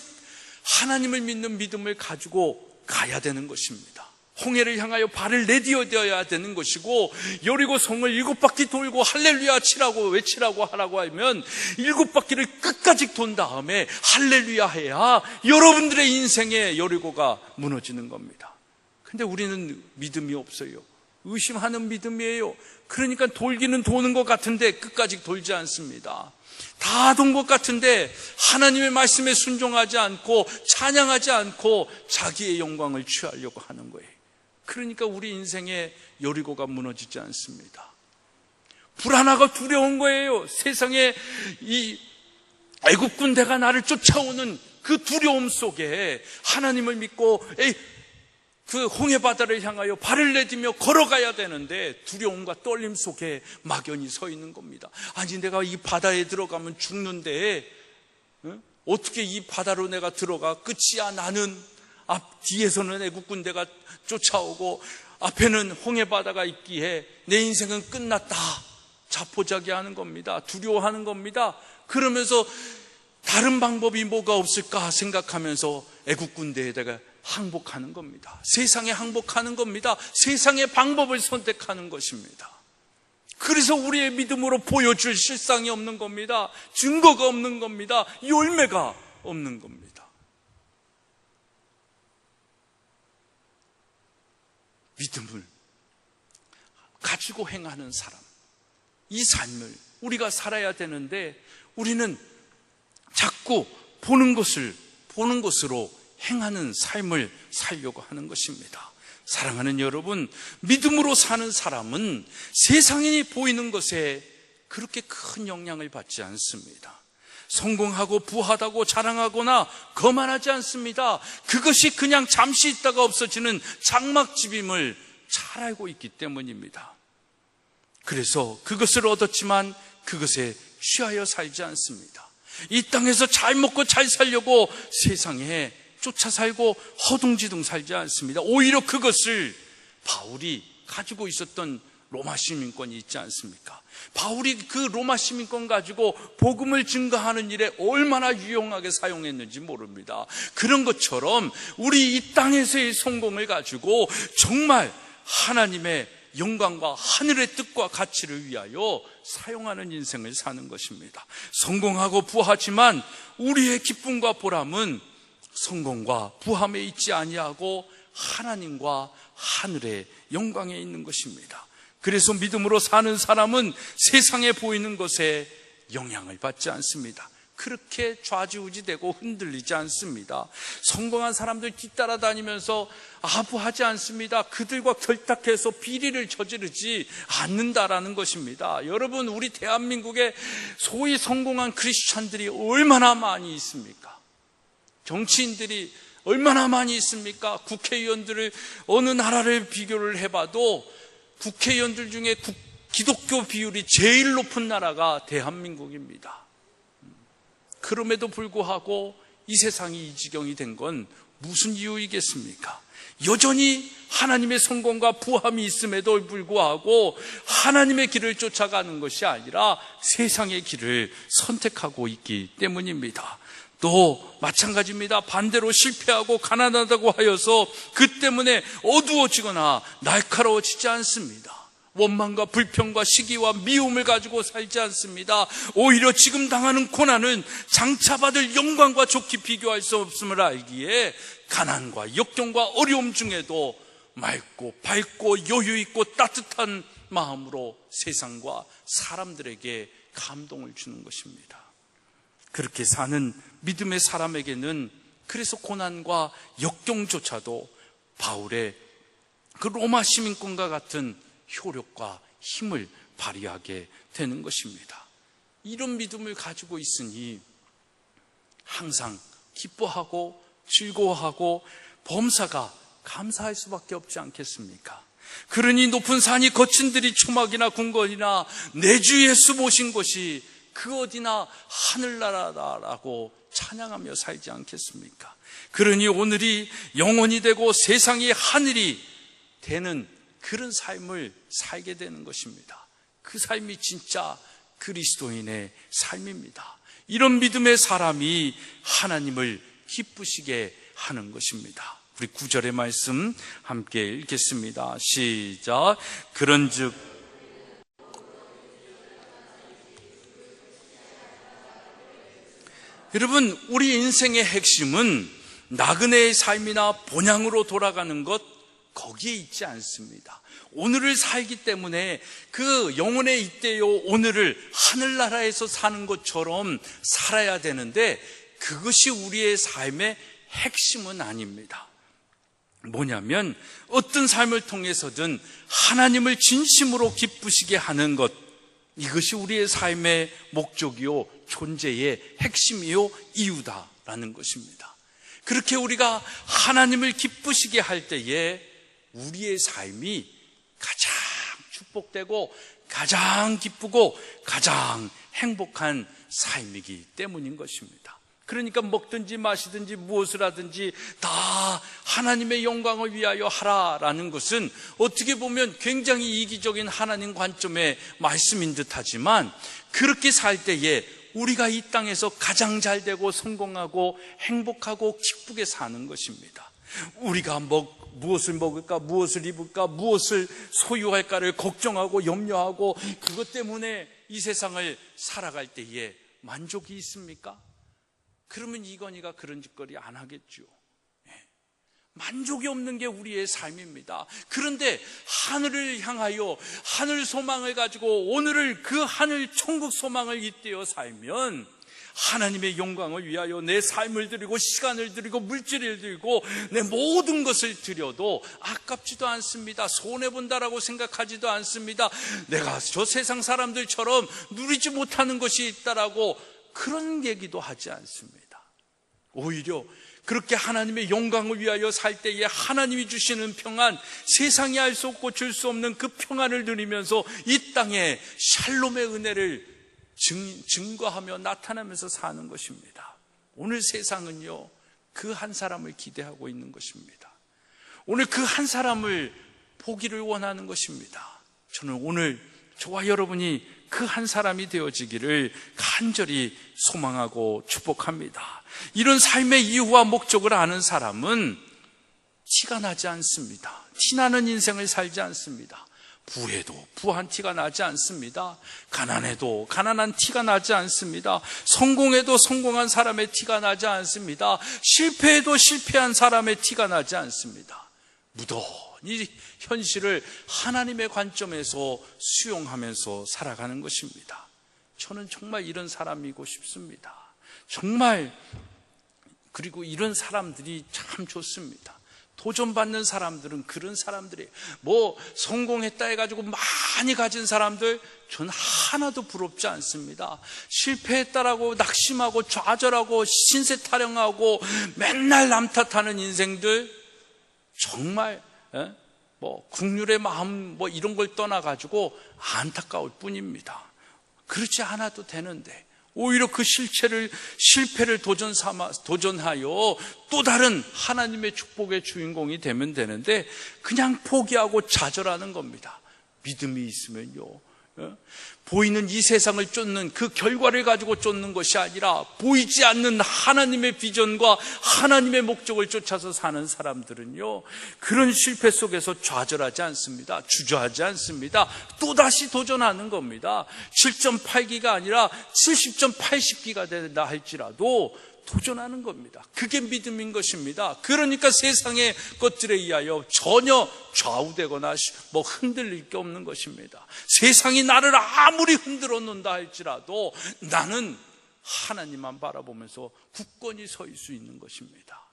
하나님을 믿는 믿음을 가지고 가야 되는 것입니다. 홍해를 향하여 발을 내디뎌야 되는 것이고, 여리고 성을 7바퀴 돌고 할렐루야 치라고 외치라고 하라고 하면 7바퀴를 끝까지 돈 다음에 할렐루야 해야 여러분들의 인생의 여리고가 무너지는 겁니다. 근데 우리는 믿음이 없어요. 의심하는 믿음이에요. 그러니까 돌기는 도는 것 같은데 끝까지 돌지 않습니다. 다 돈 것 같은데 하나님의 말씀에 순종하지 않고 찬양하지 않고 자기의 영광을 취하려고 하는 거예요. 그러니까 우리 인생의 여리고가 무너지지 않습니다. 불안하고 두려운 거예요. 세상에 이 애굽 군대가 나를 쫓아오는 그 두려움 속에 하나님을 믿고 그 홍해 바다를 향하여 발을 내디며 걸어가야 되는데 두려움과 떨림 속에 막연히 서 있는 겁니다. 아니, 내가 이 바다에 들어가면 죽는데 어떻게 이 바다로 내가 들어가? 끝이야. 나는 뒤에서는 애국 군대가 쫓아오고 앞에는 홍해 바다가 있기에 내 인생은 끝났다. 자포자기하는 겁니다. 두려워하는 겁니다. 그러면서 다른 방법이 뭐가 없을까 생각하면서 애국 군대에다가 항복하는 겁니다. 세상에 항복하는 겁니다. 세상의 방법을 선택하는 것입니다. 그래서 우리의 믿음으로 보여줄 실상이 없는 겁니다. 증거가 없는 겁니다. 열매가 없는 겁니다. 믿음을 가지고 행하는 사람, 이 삶을 우리가 살아야 되는데 우리는 자꾸 보는 것으로 행하는 삶을 살려고 하는 것입니다. 사랑하는 여러분, 믿음으로 사는 사람은 세상에 보이는 것에 그렇게 큰 영향을 받지 않습니다. 성공하고 부하다고 자랑하거나 거만하지 않습니다. 그것이 그냥 잠시 있다가 없어지는 장막집임을 잘 알고 있기 때문입니다. 그래서 그것을 얻었지만 그것에 취하여 살지 않습니다. 이 땅에서 잘 먹고 잘 살려고 세상에 쫓아 살고 허둥지둥 살지 않습니다. 오히려 그것을 바울이 가지고 있었던 로마 시민권이 있지 않습니까? 바울이 그 로마 시민권 가지고 복음을 증거하는 일에 얼마나 유용하게 사용했는지 모릅니다. 그런 것처럼 우리 이 땅에서의 성공을 가지고 정말 하나님의 영광과 하늘의 뜻과 가치를 위하여 사용하는 인생을 사는 것입니다. 성공하고 부하지만 우리의 기쁨과 보람은 성공과 부함에 있지 아니하고 하나님과 하늘의 영광에 있는 것입니다. 그래서 믿음으로 사는 사람은 세상에 보이는 것에 영향을 받지 않습니다. 그렇게 좌지우지되고 흔들리지 않습니다. 성공한 사람들 뒤따라다니면서 아부하지 않습니다. 그들과 결탁해서 비리를 저지르지 않는다라는 것입니다. 여러분, 우리 대한민국에 소위 성공한 크리스찬들이 얼마나 많이 있습니까? 정치인들이 얼마나 많이 있습니까? 국회의원들을 어느 나라를 비교를 해봐도 국회의원들 중에 기독교 비율이 제일 높은 나라가 대한민국입니다. 그럼에도 불구하고 이 세상이 이 지경이 된 건 무슨 이유이겠습니까? 여전히 하나님의 성공과 부함이 있음에도 불구하고 하나님의 길을 쫓아가는 것이 아니라 세상의 길을 선택하고 있기 때문입니다. 또 마찬가지입니다. 반대로 실패하고 가난하다고 하여서 그 때문에 어두워지거나 날카로워지지 않습니다. 원망과 불평과 시기와 미움을 가지고 살지 않습니다. 오히려 지금 당하는 고난은 장차 받을 영광과 좋게 비교할 수 없음을 알기에 가난과 역경과 어려움 중에도 맑고 밝고 여유 있고 따뜻한 마음으로 세상과 사람들에게 감동을 주는 것입니다. 그렇게 사는 믿음의 사람에게는 그래서 고난과 역경조차도 바울의 그 로마 시민권과 같은 효력과 힘을 발휘하게 되는 것입니다. 이런 믿음을 가지고 있으니 항상 기뻐하고 즐거워하고 범사가 감사할 수밖에 없지 않겠습니까? 그러니 높은 산이 거친 들이 초막이나 궁궐이나 내 주 예수 모신 것이 그 어디나 하늘나라다라고 찬양하며 살지 않겠습니까? 그러니 오늘이 영원이 되고 세상이 하늘이 되는 그런 삶을 살게 되는 것입니다. 그 삶이 진짜 그리스도인의 삶입니다. 이런 믿음의 사람이 하나님을 기쁘시게 하는 것입니다. 우리 9절의 말씀 함께 읽겠습니다. 시작. 그런즉 여러분, 우리 인생의 핵심은 나그네의 삶이나 본향으로 돌아가는 것, 거기에 있지 않습니다. 오늘을 살기 때문에 그 영혼의 이때요 오늘을 하늘나라에서 사는 것처럼 살아야 되는데 그것이 우리의 삶의 핵심은 아닙니다. 뭐냐면 어떤 삶을 통해서든 하나님을 진심으로 기쁘시게 하는 것, 이것이 우리의 삶의 목적이요 존재의 핵심이요 이유다라는 것입니다. 그렇게 우리가 하나님을 기쁘시게 할 때에 우리의 삶이 가장 축복되고 가장 기쁘고 가장 행복한 삶이기 때문인 것입니다. 그러니까 먹든지 마시든지 무엇을 하든지 다 하나님의 영광을 위하여 하라라는 것은 어떻게 보면 굉장히 이기적인 하나님 관점의 말씀인 듯하지만 그렇게 살 때에 우리가 이 땅에서 가장 잘 되고 성공하고 행복하고 기쁘게 사는 것입니다. 우리가 무엇을 먹을까, 무엇을 입을까, 무엇을 소유할까를 걱정하고 염려하고 그것 때문에 이 세상을 살아갈 때에 만족이 있습니까? 그러면 이건희가 그런 짓거리 안 하겠죠. 만족이 없는 게 우리의 삶입니다. 그런데 하늘을 향하여 하늘 소망을 가지고 오늘을 그 하늘 천국 소망을 잇대어 살면 하나님의 영광을 위하여 내 삶을 드리고 시간을 드리고 물질을 드리고 내 모든 것을 드려도 아깝지도 않습니다. 손해본다라고 생각하지도 않습니다. 내가 저 세상 사람들처럼 누리지 못하는 것이 있다라고 그런 얘기도 하지 않습니다. 오히려 그렇게 하나님의 영광을 위하여 살 때에 하나님이 주시는 평안, 세상이 알 수 없고 줄 수 없는 그 평안을 누리면서 이 땅에 샬롬의 은혜를 증거하며 나타나면서 사는 것입니다. 오늘 세상은요 그 한 사람을 기대하고 있는 것입니다. 오늘 그 한 사람을 보기를 원하는 것입니다. 저는 오늘 저와 여러분이 그 한 사람이 되어지기를 간절히 소망하고 축복합니다. 이런 삶의 이유와 목적을 아는 사람은 티가 나지 않습니다. 티나는 인생을 살지 않습니다. 부해도 부한 티가 나지 않습니다. 가난해도 가난한 티가 나지 않습니다. 성공해도 성공한 사람의 티가 나지 않습니다. 실패해도 실패한 사람의 티가 나지 않습니다. 무던히 이 현실을 하나님의 관점에서 수용하면서 살아가는 것입니다. 저는 정말 이런 사람이고 싶습니다. 정말. 그리고 이런 사람들이 참 좋습니다. 도전받는 사람들은 그런 사람들이에요. 성공했다 해가지고 많이 가진 사람들 전 하나도 부럽지 않습니다. 실패했다라고 낙심하고 좌절하고 신세 타령하고 맨날 남 탓하는 인생들 정말 국률의 마음 이런 걸 떠나가지고 안타까울 뿐입니다. 그렇지 않아도 되는데 오히려 그 실패를 도전하여 또 다른 하나님의 축복의 주인공이 되면 되는데 그냥 포기하고 좌절하는 겁니다. 믿음이 있으면요, 보이는 이 세상을 쫓는 그 결과를 가지고 쫓는 것이 아니라 보이지 않는 하나님의 비전과 하나님의 목적을 쫓아서 사는 사람들은요, 그런 실패 속에서 좌절하지 않습니다. 주저하지 않습니다. 또다시 도전하는 겁니다. 7.8기가 아니라 70.80기가 된다 할지라도 도전하는 겁니다. 그게 믿음인 것입니다. 그러니까 세상의 것들에 의하여 전혀 좌우되거나 흔들릴 게 없는 것입니다. 세상이 나를 아무리 흔들어 놓는다 할지라도 나는 하나님만 바라보면서 굳건히 서 있을 수 있는 것입니다.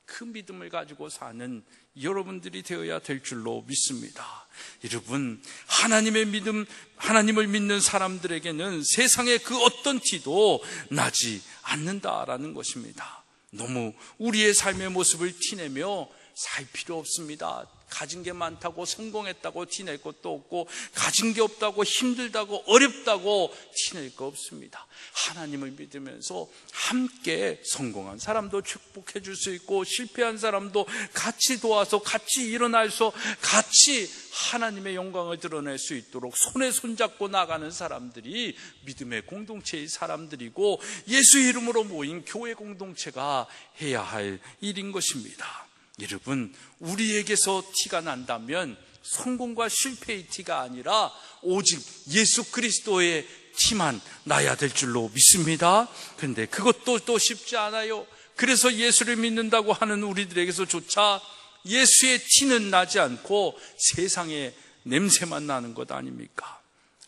그 믿음을 가지고 사는 여러분들이 되어야 될 줄로 믿습니다. 여러분, 하나님의 믿음, 하나님을 믿는 사람들에게는 세상의 그 어떤 티도 나지 않는다라는 것입니다. 너무 우리의 삶의 모습을 티내며 살 필요 없습니다. 가진 게 많다고 성공했다고 티낼 것도 없고, 가진 게 없다고 힘들다고 어렵다고 티낼 거 없습니다. 하나님을 믿으면서 함께 성공한 사람도 축복해 줄 수 있고, 실패한 사람도 같이 도와서 같이 일어나서 같이 하나님의 영광을 드러낼 수 있도록 손에 손잡고 나가는 사람들이 믿음의 공동체의 사람들이고, 예수 이름으로 모인 교회 공동체가 해야 할 일인 것입니다. 여러분, 우리에게서 티가 난다면 성공과 실패의 티가 아니라 오직 예수 그리스도의 티만 나야 될 줄로 믿습니다. 그런데 그것도 또 쉽지 않아요. 그래서 예수를 믿는다고 하는 우리들에게서조차 예수의 티는 나지 않고 세상의 냄새만 나는 것 아닙니까?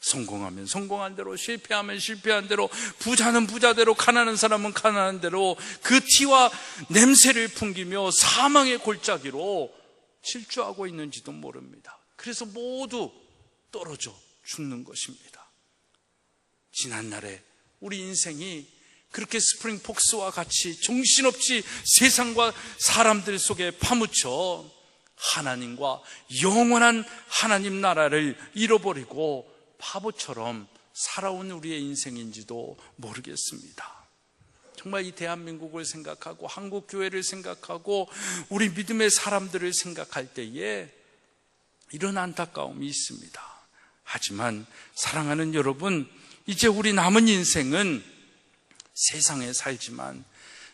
성공하면 성공한 대로, 실패하면 실패한 대로, 부자는 부자대로, 가난한 사람은 가난한 대로 그 티와 냄새를 풍기며 사망의 골짜기로 질주하고 있는지도 모릅니다. 그래서 모두 떨어져 죽는 것입니다. 지난날에 우리 인생이 그렇게 스프링 폭스와 같이 정신없이 세상과 사람들 속에 파묻혀 하나님과 영원한 하나님 나라를 잃어버리고 바보처럼 살아온 우리의 인생인지도 모르겠습니다. 정말 이 대한민국을 생각하고 한국 교회를 생각하고 우리 믿음의 사람들을 생각할 때에 이런 안타까움이 있습니다. 하지만 사랑하는 여러분, 이제 우리 남은 인생은 세상에 살지만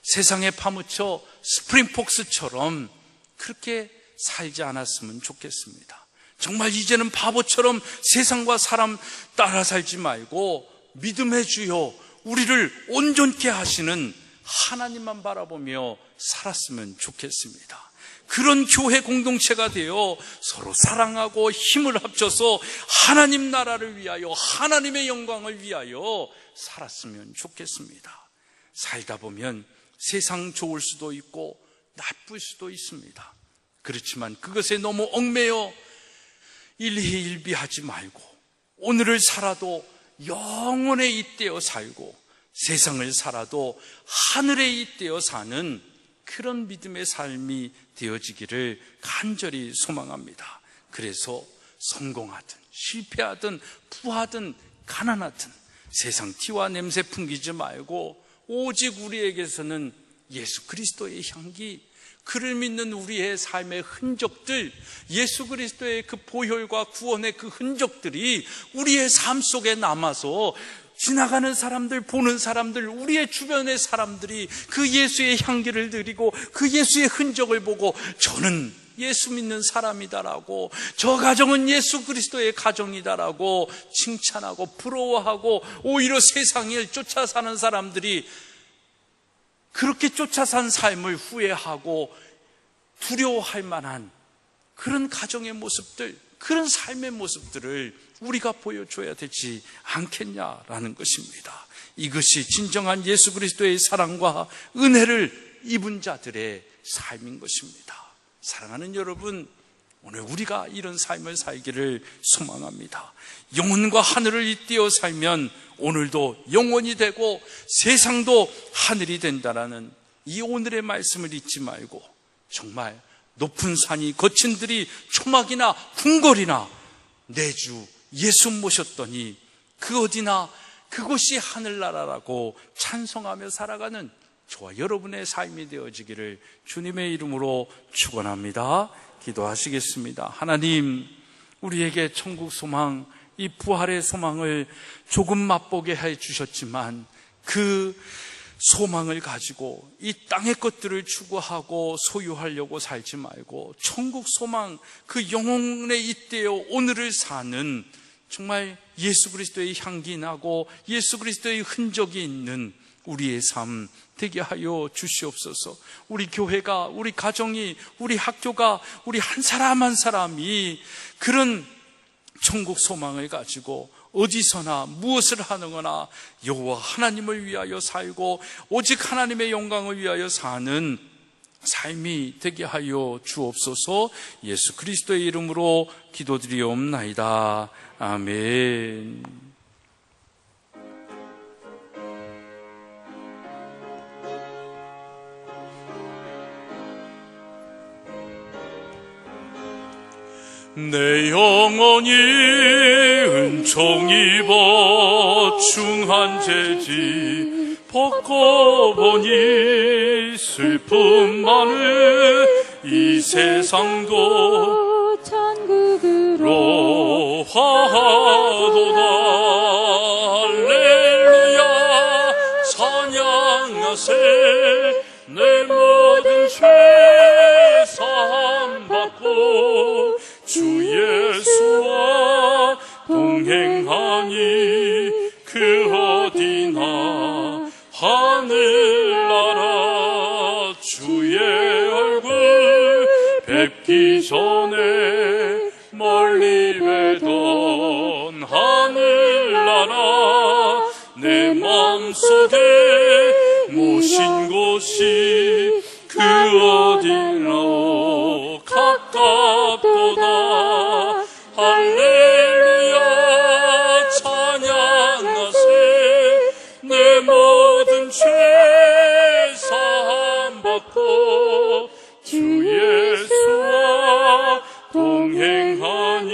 세상에 파묻혀 스프링폭스처럼 그렇게 살지 않았으면 좋겠습니다. 정말 이제는 바보처럼 세상과 사람 따라 살지 말고 믿음의 주여 우리를 온전케 하시는 하나님만 바라보며 살았으면 좋겠습니다. 그런 교회 공동체가 되어 서로 사랑하고 힘을 합쳐서 하나님 나라를 위하여, 하나님의 영광을 위하여 살았으면 좋겠습니다. 살다 보면 세상 좋을 수도 있고 나쁠 수도 있습니다. 그렇지만 그것에 너무 얽매여 일희일비하지 말고 오늘을 살아도 영원에 잇대어 살고 세상을 살아도 하늘에 잇대어 사는 그런 믿음의 삶이 되어지기를 간절히 소망합니다. 그래서 성공하든 실패하든 부하든 가난하든 세상 티와 냄새 풍기지 말고 오직 우리에게서는 예수 그리스도의 향기, 그를 믿는 우리의 삶의 흔적들, 예수 그리스도의 그 보혈과 구원의 그 흔적들이 우리의 삶 속에 남아서 지나가는 사람들, 보는 사람들, 우리의 주변의 사람들이 그 예수의 향기를 느끼고 그 예수의 흔적을 보고 저는 예수 믿는 사람이다라고, 저 가정은 예수 그리스도의 가정이다라고 칭찬하고 부러워하고, 오히려 세상을 쫓아 사는 사람들이 그렇게 쫓아 산 삶을 후회하고 두려워할 만한 그런 가정의 모습들, 그런 삶의 모습들을 우리가 보여줘야 되지 않겠냐라는 것입니다. 이것이 진정한 예수 그리스도의 사랑과 은혜를 입은 자들의 삶인 것입니다. 사랑하는 여러분, 오늘 우리가 이런 삶을 살기를 소망합니다. 영혼과 하늘을 잇대어 살면 오늘도 영혼이 되고 세상도 하늘이 된다라는 이 오늘의 말씀을 잊지 말고, 정말 높은 산이 거친 들이 초막이나 궁궐이나 내 주 예수 모셨더니 그 어디나 그곳이 하늘나라라고 찬송하며 살아가는 저와 여러분의 삶이 되어지기를 주님의 이름으로 축원합니다. 기도하시겠습니다. 하나님, 우리에게 천국 소망, 이 부활의 소망을 조금 맛보게 해 주셨지만 그 소망을 가지고 이 땅의 것들을 추구하고 소유하려고 살지 말고 천국 소망, 그 영혼에 잇대어 오늘을 사는, 정말 예수 그리스도의 향기 나고 예수 그리스도의 흔적이 있는 우리의 삶 되게 하여 주시옵소서. 우리 교회가, 우리 가정이, 우리 학교가, 우리 한 사람 한 사람이 그런 천국 소망을 가지고 어디서나 무엇을 하는거나 여호와 하나님을 위하여 살고 오직 하나님의 영광을 위하여 사는 삶이 되게 하여 주옵소서. 예수 그리스도의 이름으로 기도드리옵나이다. 아멘. 내 영혼이 은총 입어 중한 죄지 벗고 보니 슬픔 많은 이 세상도 천국으로 화하도다. 할렐루야 찬양하세. 내 모든 죄 사함 받고 주 예수와 동행하니 그 어디나 하늘나라. 주의 얼굴 뵙기 전에 멀리 뵈던 하늘나라. 내 마음속에 모신 곳이 그 어디나 가깝도다. 할렐루야 찬양하세. 내 모든 죄 사함 받고 주 예수와 동행하니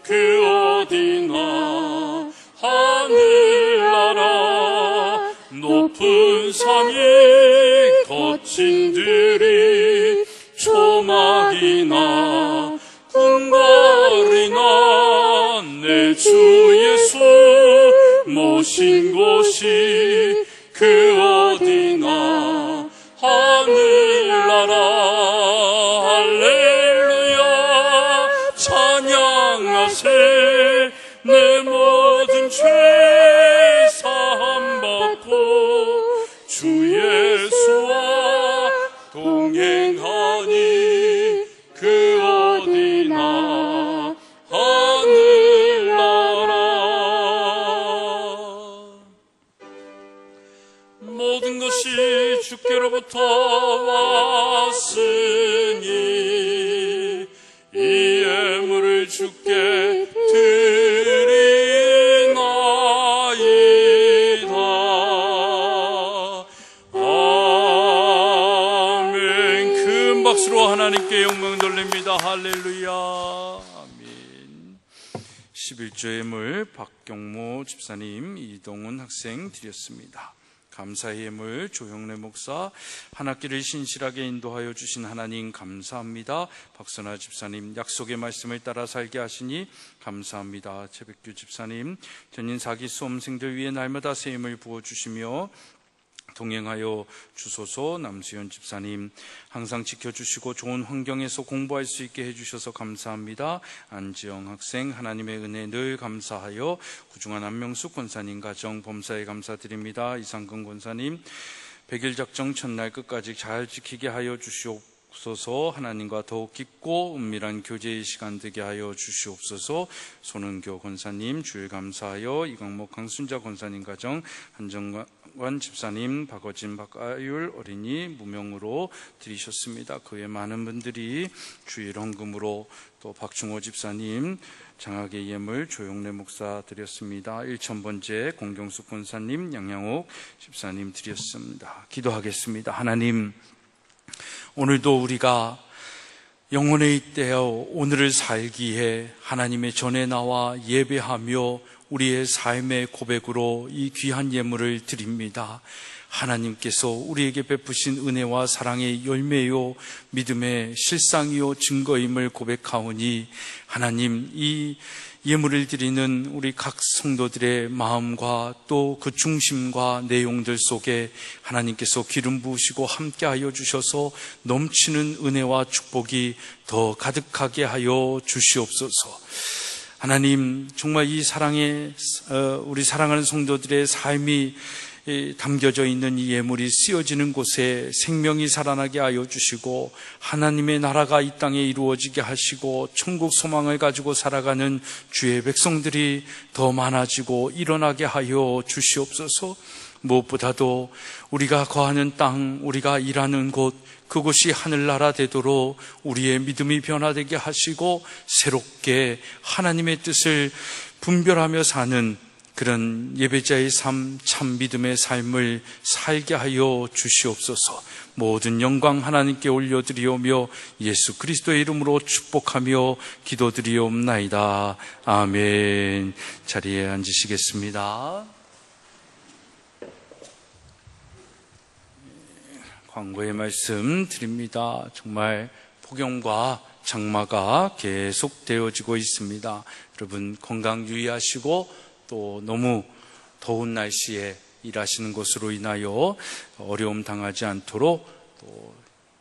그 어디나 하늘나라. 높은 산이 거친 들이 초막이나 궁궐이나 내 주 예수 모신 곳이 그 어디나 하늘나라. 할렐루야 찬양하세. 내 모든 죄 사함 받고 주 예수와 동행하니 그 어디나 하늘나라. 모든 것이 주께로부터 왔으니 이 예물을 주께 드리나이다. 아멘. 큰 박수로 하나님께 영광 돌립니다. 할렐루야. 아멘. 11조 예물 박경모 집사님, 이동훈 학생 드렸습니다. 감사의 예물 조형래 목사, 한 학기를 신실하게 인도하여 주신 하나님 감사합니다. 박선아 집사님, 약속의 말씀을 따라 살게 하시니 감사합니다. 최백규 집사님, 전인 사기 수험생들 위해 날마다 새 힘을 부어주시며 동행하여 주소서. 남수연 집사님, 항상 지켜주시고 좋은 환경에서 공부할 수 있게 해주셔서 감사합니다. 안지영 학생, 하나님의 은혜 늘 감사하여 구중한 안명숙 권사님 가정 범사에 감사드립니다. 이상근 권사님, 100일 작정 첫날 끝까지 잘 지키게 하여 주시옵고 주옵소서. 하나님과 더욱 깊고 은밀한 교제의 시간 되게 하여 주시옵소서. 손은교 권사님 주일 감사하여 이광목 강순자 권사님 가정, 한정관 집사님, 박어진 박아율 어린이 무명으로 드리셨습니다. 그 외 많은 분들이 주일 헌금으로, 또 박중호 집사님 장학의 예물, 조용래 목사 드렸습니다. 1000번째 공경숙 권사님, 양양옥 집사님 드렸습니다. 기도하겠습니다. 하나님, 오늘도 우리가 영혼에 있대어 오늘을 살기에 하나님의 전에 나와 예배하며 우리의 삶의 고백으로 이 귀한 예물을 드립니다. 하나님께서 우리에게 베푸신 은혜와 사랑의 열매요 믿음의 실상이요 증거임을 고백하오니, 하나님, 이 예물을 드리는 우리 각 성도들의 마음과 또 그 중심과 내용들 속에 하나님께서 기름 부으시고 함께하여 주셔서 넘치는 은혜와 축복이 더 가득하게 하여 주시옵소서. 하나님, 정말 이 우리 사랑하는 성도들의 삶이 담겨져 있는 이 예물이 쓰여지는 곳에 생명이 살아나게 하여 주시고, 하나님의 나라가 이 땅에 이루어지게 하시고, 천국 소망을 가지고 살아가는 주의 백성들이 더 많아지고 일어나게 하여 주시옵소서. 무엇보다도 우리가 거하는 땅, 우리가 일하는 곳, 그곳이 하늘나라 되도록 우리의 믿음이 변화되게 하시고, 새롭게 하나님의 뜻을 분별하며 사는 그런 예배자의 삶, 참 믿음의 삶을 살게 하여 주시옵소서. 모든 영광 하나님께 올려드리오며 예수 그리스도의 이름으로 축복하며 기도드리옵나이다. 아멘. 자리에 앉으시겠습니다. 광고의 말씀 드립니다. 정말 폭염과 장마가 계속 되어지고 있습니다. 여러분, 건강 유의하시고, 또 너무 더운 날씨에 일하시는 것으로 인하여 어려움 당하지 않도록 또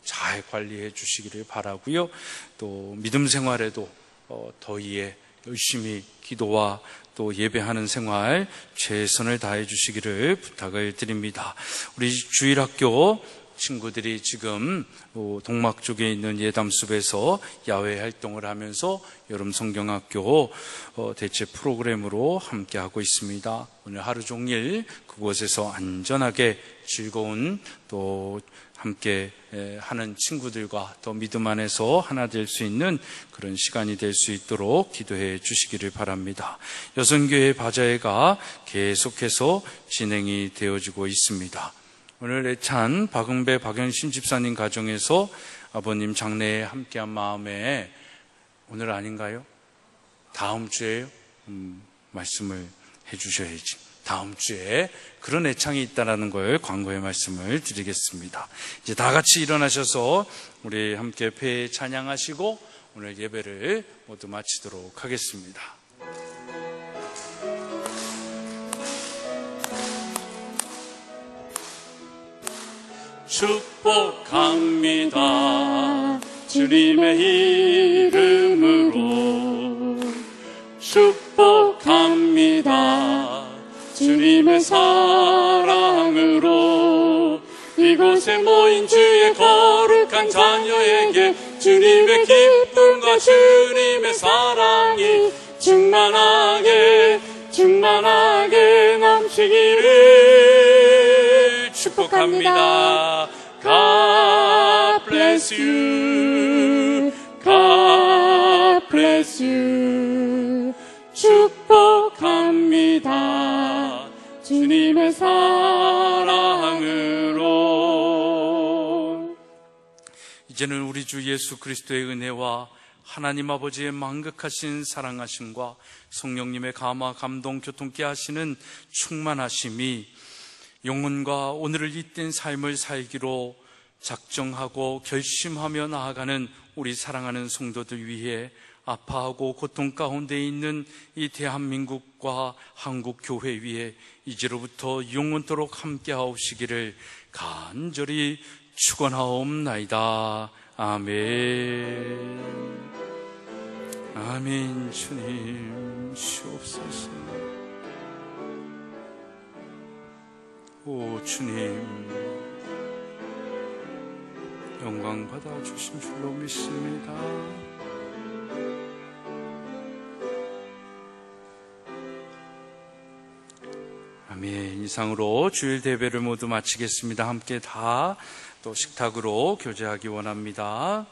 잘 관리해 주시기를 바라고요. 또 믿음 생활에도 더위에 열심히 기도와 또 예배하는 생활 최선을 다해 주시기를 부탁을 드립니다. 우리 주일학교 친구들이 지금 동막 쪽에 있는 예담숲에서 야외 활동을 하면서 여름 성경학교 대체 프로그램으로 함께 하고 있습니다. 오늘 하루 종일 그곳에서 안전하게 즐거운 또 함께 하는 친구들과 더 믿음 안에서 하나 될 수 있는 그런 시간이 될 수 있도록 기도해 주시기를 바랍니다. 여성교회 바자회가 계속해서 진행이 되어지고 있습니다. 오늘 애찬 박응배 박연신 집사님 가정에서 아버님 장례에 함께한 마음에, 오늘 아닌가요? 다음 주에요? 말씀을 해주셔야지. 다음 주에 그런 애창이 있다는 걸 광고의 말씀을 드리겠습니다. 이제 다 같이 일어나셔서 우리 함께 폐 찬양하시고 오늘 예배를 모두 마치도록 하겠습니다. 축복합니다. 주님의 이름으로 축복합니다. 주님의 사랑으로 이곳에 모인 주의 거룩한 자녀에게 주님의 기쁨과 주님의 사랑이 충만하게 넘치기를 축복합니다. God bless you. God bless you. 축복합니다. 주님의 사랑으로. 이제는 우리 주 예수 그리스도의 은혜와 하나님 아버지의 만극하신 사랑하심과 성령님의 감화 감동 교통케 하시는 충만하심이 영혼과 오늘을 잇된 삶을 살기로 작정하고 결심하며 나아가는 우리 사랑하는 성도들 위해 아파하고 고통 가운데 있는 이 대한민국과 한국 교회 위에 이제로부터 영원토록 함께하옵시기를 간절히 축원하옵나이다. 아멘. 아멘. 주님 시옵소서. 오 주님, 영광 받아 주신 줄로 믿습니다. 아멘. 이상으로 주일 예배를 모두 마치겠습니다. 함께 다 또 식탁으로 교제하기 원합니다.